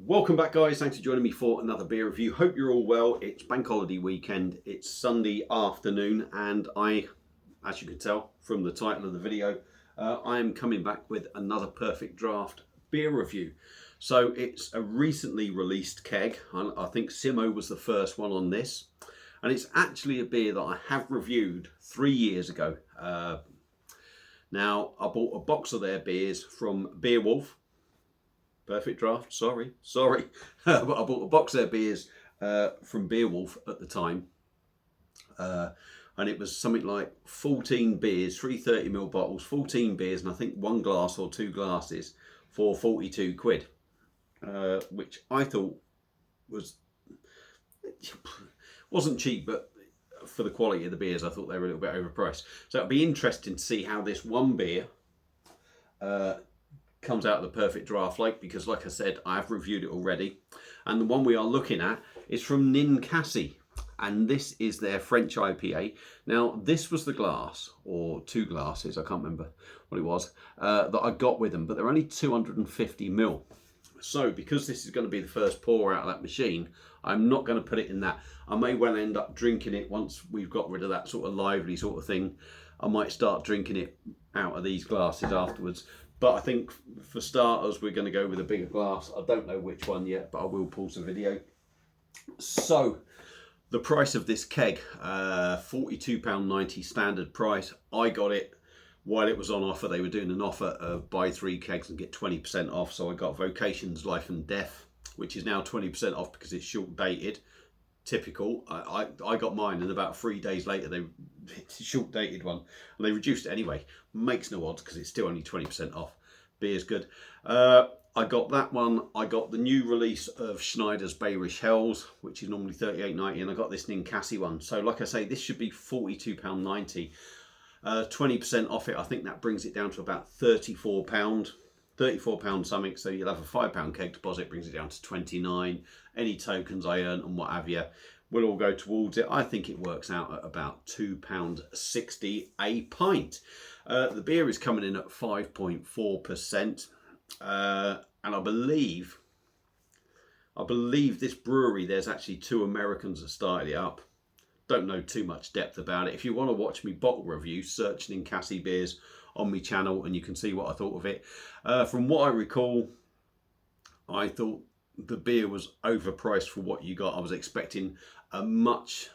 Welcome back, guys. Thanks for joining me for another beer review. Hope you're all well. It's bank holiday weekend. It's Sunday afternoon, and as you can tell from the title of the video, I am coming back with another perfect draft beer review. So it's a recently released keg. I think Simo was the first one on this, and it's actually a beer that I have reviewed 3 years ago. Now, I bought a box of their beers from Beerwolf. Perfect draft, sorry. But I bought a box of their beers from Beerwolf at the time. And it was something like 14 beers, 330ml bottles, 14 beers, and I think one glass or two glasses for 42 quid. Which I thought wasn't cheap, but for the quality of the beers, I thought they were a little bit overpriced. So it'd be interesting to see how this one beer comes out of the perfect draft because like I said, I have reviewed it already, and the one we are looking at is from Ninkasi, and this is their French IPA. Now this was the glass, or two glasses, I can't remember what it was, that I got with them, but they're only 250ml. So because this is going to be the first pour out of that machine, I'm not going to put it in that. I may well end up drinking it once we've got rid of that sort of lively sort of thing. I might start drinking it out of these glasses afterwards. But I think for starters, we're going to go with a bigger glass. I don't know which one yet, but I will pause the video. So the price of this keg, £42.90 standard price. I got it while it was on offer. They were doing an offer of buy 3 kegs and get 20% off. So I got Vocations Life and Death, which is now 20% off because it's short dated. Typical. I got mine, and about 3 days later, it's a short dated one, and they reduced it anyway. Makes no odds because it's still only 20% off. Beer's good. I got that one. I got the new release of Schneider's Bayerisch Hells, which is normally £38.90, and I got this Ninkasi one. So like I say, this should be £42.90. 20% off it, I think that brings it down to about £34. £34 something, so you'll have a £5 keg deposit, brings it down to 29. Any tokens I earn and what have you will all go towards it. I think it works out at about £2.60 a pint. The beer is coming in at 5.4%, and I believe this brewery, there's actually 2 Americans that started it up. Don't know too much depth about it. If you want to watch me bottle review, search Ninkasi beers on my channel and you can see what I thought of it. From what I recall, I thought the beer was overpriced for what you got. I was expecting a much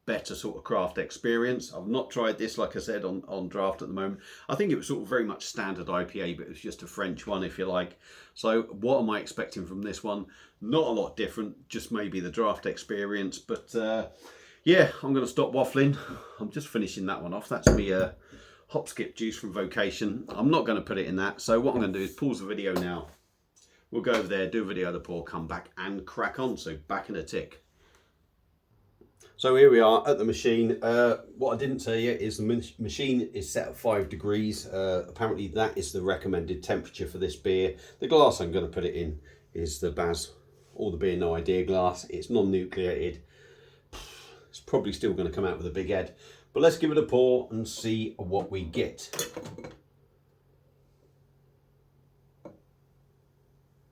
better sort of craft experience. I've not tried this, like I said, on draft at the moment. I think it was sort of very much standard IPA, but it was just a French one, if you like. So what am I expecting from this one? Not a lot different, just maybe the draft experience. But yeah, I'm going to stop waffling. I'm just finishing that one off. That's me hop skip juice from Vocation. I'm not going to put it in that. So what I'm going to do is pause the video now. We'll go over there, do a video of the pour, come back and crack on. So back in a tick. So here we are at the machine. What I didn't tell you is the machine is set at 5 degrees. Apparently that is the recommended temperature for this beer. The glass I'm going to put it in is the Baz or the Beer No Idea glass. It's non-nucleated. It's probably still going to come out with a big head. But let's give it a pour and see what we get.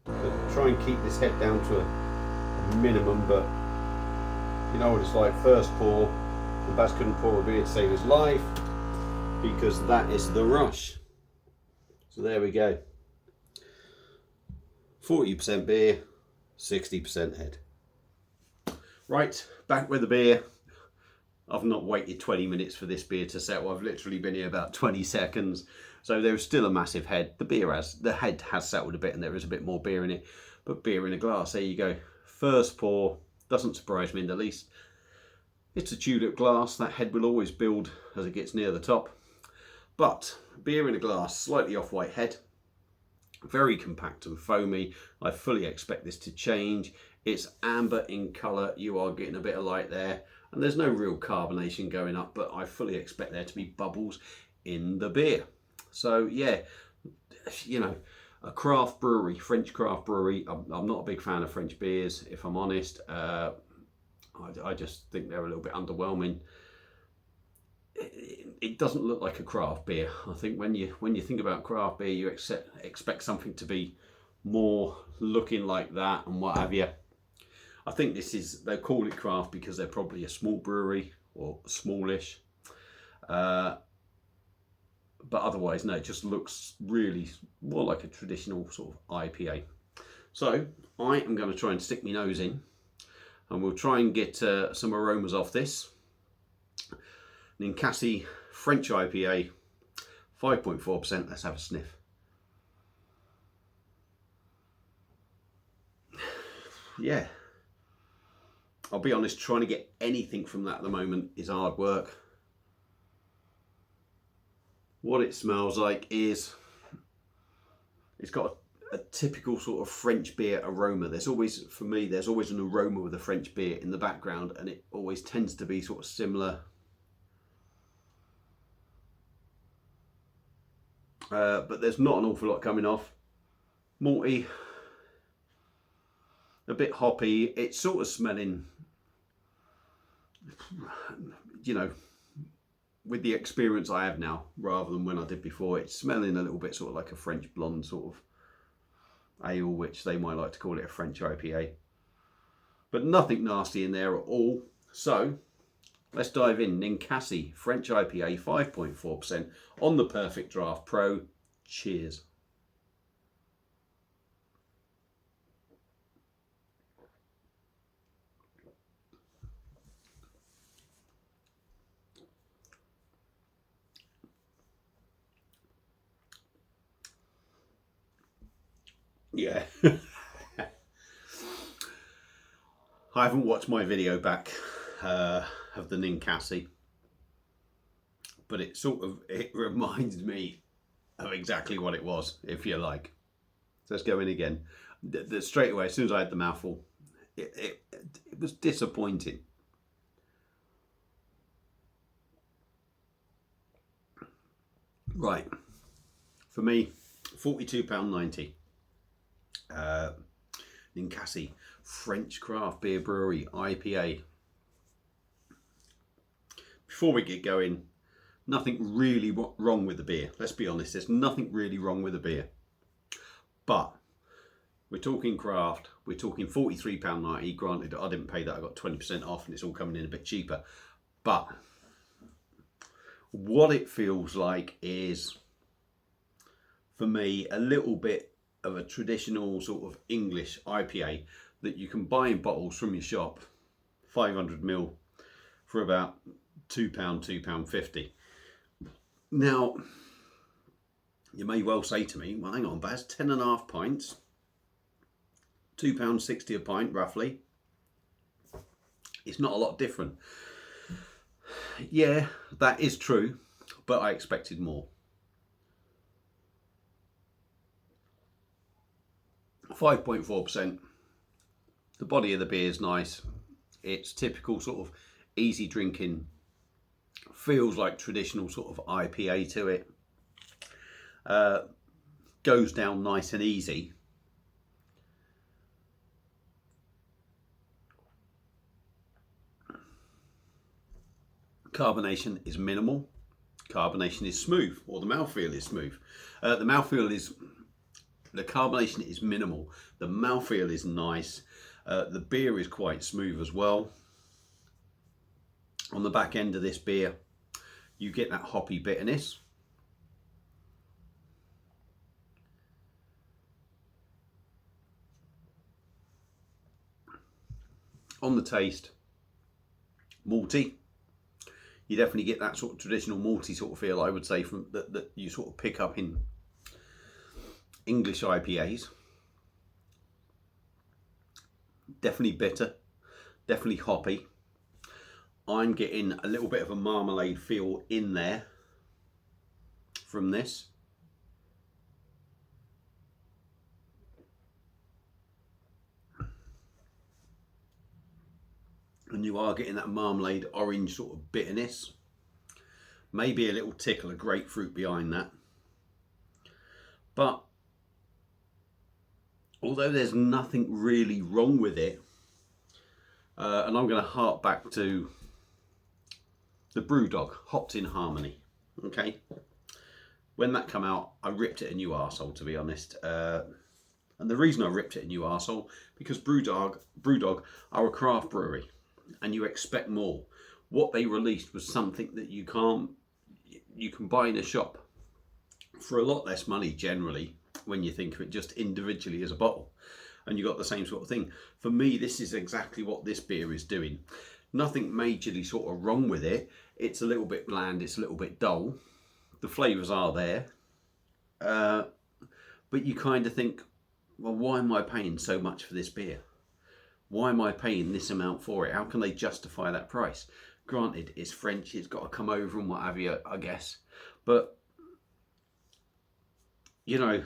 I'll try and keep this head down to a minimum, but you know what it's like. First pour, the Baz couldn't pour a beer to save his life because that is the rush. So there we go. 40% beer, 60% head. Right, back with the beer. I've not waited 20 minutes for this beer to settle. I've literally been here about 20 seconds. So there's still a massive head. The head has settled a bit and there is a bit more beer in it. But beer in a glass, there you go. First pour, doesn't surprise me in the least. It's a tulip glass. That head will always build as it gets near the top. But beer in a glass, slightly off-white head. Very compact and foamy. I fully expect this to change. It's amber in colour. You are getting a bit of light there. And there's no real carbonation going up, but I fully expect there to be bubbles in the beer. So yeah, you know, a craft brewery, French craft brewery. I'm not a big fan of French beers, if I'm honest. I just think they're a little bit underwhelming. It doesn't look like a craft beer. I think when you think about craft beer, you expect something to be more looking like that and what have you. I think this is, they call it craft because they're probably a small brewery or smallish. But otherwise, no, it just looks really more like a traditional sort of IPA. So I am going to try and stick my nose in and we'll try and get some aromas off this. Ninkasi French IPA, 5.4%. Let's have a sniff. Yeah, I'll be honest, trying to get anything from that at the moment is hard work. What it smells like is, it's got a typical sort of French beer aroma. There's always, for me, there's always an aroma with a French beer in the background, and it always tends to be sort of similar. But there's not an awful lot coming off. Malty, a bit hoppy. It's sort of smelling, you know, with the experience I have now, rather than when I did before, it's smelling a little bit sort of like a French blonde sort of ale, which they might like to call it a French IPA. But nothing nasty in there at all. So let's dive in. Ninkasi French IPA, 5.4% on the Perfect Draft Pro. Cheers. Yeah. I haven't watched my video back of the Ninkasi, but it reminds me of exactly what it was, if you like. So let's go in again. Straight away, as soon as I had the mouthful, it was disappointing. Right, for me, £42.90. Ninkasi French Craft Beer Brewery IPA. Before we get going, nothing really wrong with the beer. Let's be honest, there's nothing really wrong with the beer. But we're talking craft, we're talking £43.90. Granted, I didn't pay that, I got 20% off and it's all coming in a bit cheaper. But what it feels like is, for me, a little bit of a traditional sort of English IPA that you can buy in bottles from your shop, 500ml, for about £2, £2.50. Now, you may well say to me, well, hang on, Baz, 10.5 pints, £2.60 a pint, roughly. It's not a lot different. Yeah, that is true, but I expected more. 5.4%. The body of the beer is nice. It's typical sort of easy drinking. Feels like traditional sort of IPA to it. Goes down nice and easy. Carbonation is minimal. Carbonation is smooth, or the mouthfeel is smooth. The carbonation is minimal. The mouthfeel is nice. The beer is quite smooth as well. On the back end of this beer, you get that hoppy bitterness. On the taste, malty. You definitely get that sort of traditional malty sort of feel, I would say, from that you sort of pick up in English IPAs. Definitely bitter, definitely hoppy. I'm getting a little bit of a marmalade feel in there from this. And you are getting that marmalade orange sort of bitterness. Maybe a little tickle of grapefruit behind that. But although there's nothing really wrong with it, and I'm going to hark back to the Brewdog Hopped in Harmony. Okay, when that came out, I ripped it a new arsehole, to be honest. And the reason I ripped it a new arsehole, because Brewdog are a craft brewery and you expect more. What they released was something that you can buy in a shop for a lot less money generally when you think of it just individually as a bottle. And you got the same sort of thing. For me, this is exactly what this beer is doing. Nothing majorly sort of wrong with it. It's a little bit bland, it's a little bit dull. The flavours are there. But you kind of think, well, why am I paying so much for this beer? Why am I paying this amount for it? How can they justify that price? Granted, it's French, it's got to come over and what have you, I guess. But, you know,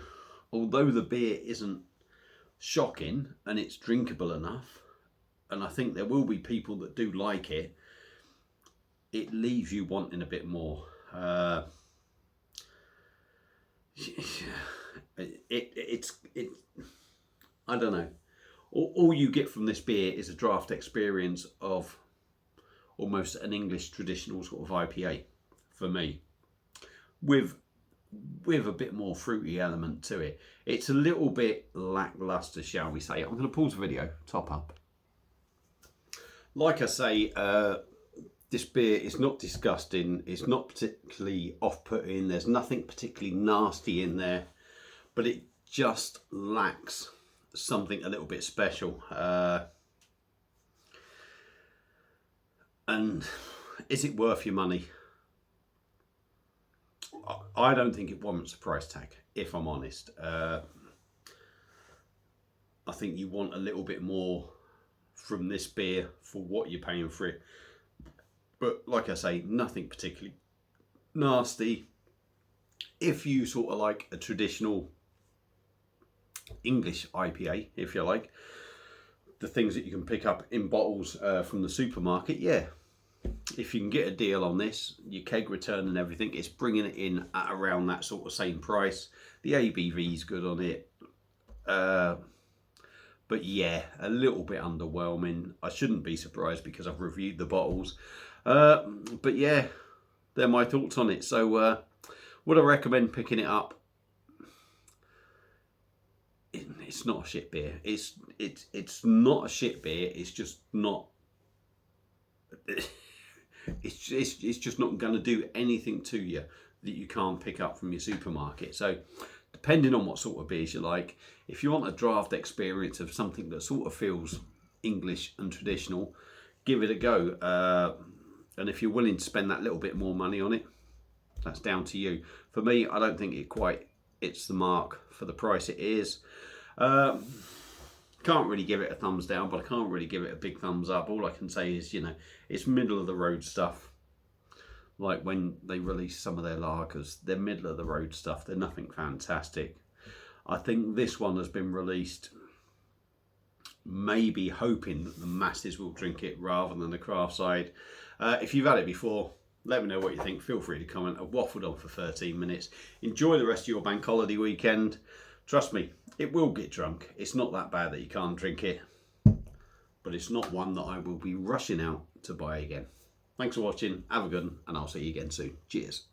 although the beer isn't shocking and it's drinkable enough, and I think there will be people that do like it, it leaves you wanting a bit more. I don't know. All you get from this beer is a draft experience of almost an English traditional sort of IPA for me, with a bit more fruity element to it. It's a little bit lackluster, shall we say. I'm going to pause the video, top up. Like I say, this beer is not disgusting. It's not particularly off-putting. There's nothing particularly nasty in there, but it just lacks something a little bit special. And is it worth your money? I don't think it warrants a price tag, if I'm honest. I think you want a little bit more from this beer for what you're paying for it. But like I say, nothing particularly nasty. If you sort of like a traditional English IPA, if you like, the things that you can pick up in bottles from the supermarket, yeah. If you can get a deal on this, your keg return and everything, it's bringing it in at around that sort of same price. The ABV is good on it. But yeah, a little bit underwhelming. I shouldn't be surprised because I've reviewed the bottles. But yeah, they're my thoughts on it. So would I recommend picking it up? It's not a shit beer. It's not a shit beer. It's just not. It's just not going to do anything to you that you can't pick up from your supermarket. So depending on what sort of beers you like, if you want a draft experience of something that sort of feels English and traditional, give it a go. And if you're willing to spend that little bit more money on it, that's down to you. For me, I don't think it quite hits the mark for the price it is. Can't really give it a thumbs down, but I can't really give it a big thumbs up. All I can say is, you know, it's middle of the road stuff. Like when they release some of their lagers, they're middle of the road stuff. They're nothing fantastic. I think this one has been released maybe hoping that the masses will drink it rather than the craft side. If you've had it before, let me know what you think. Feel free to comment. I've waffled on for 13 minutes. Enjoy the rest of your bank holiday weekend. Trust me, it will get drunk. It's not that bad that you can't drink it, but it's not one that I will be rushing out to buy again. Thanks for watching. Have a good one, and I'll see you again soon. Cheers.